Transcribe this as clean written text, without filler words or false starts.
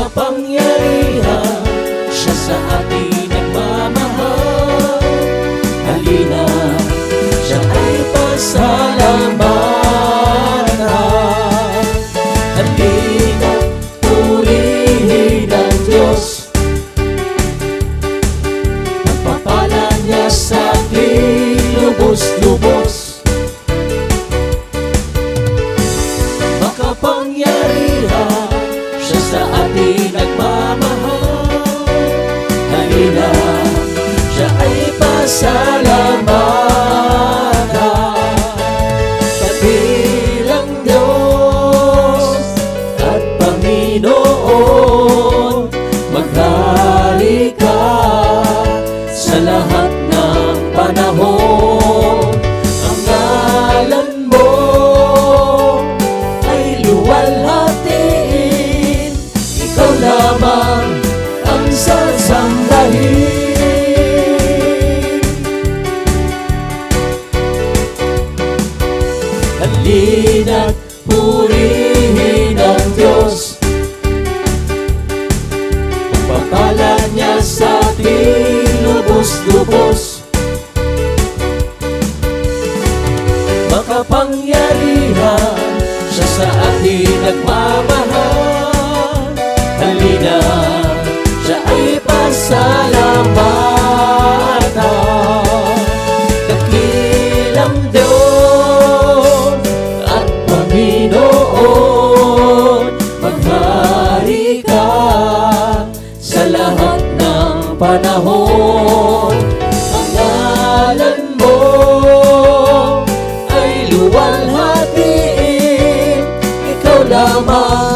makapangyarihan, siya sa atin nagmamahal. Halina, siya ay pasalamatan. Halina, purihin ang Diyos, pagpapala niya sa atin lubos-lubos. Makapangyarihan, siya sa atin nagmamahal. Halina, siya ay pasalamatan. Dakilang Diyos at Panginoon, maghari ka sa lahat ng panahon. Ang ngalan mo ay luwalhatiin, ikaw lamang ang sasambahin. Halina't purihin ang Diyos, pagpapala niya sa atin lubos-lubos. Makapangyarihan, siya sa atin nagmamahal. Halina, siya ay pasalamatan. Dakilang Diyos at Panginoon, maghari ka sa lahat ng panahon. Ang ngalan mo ay luwalhatiin, ikaw lamang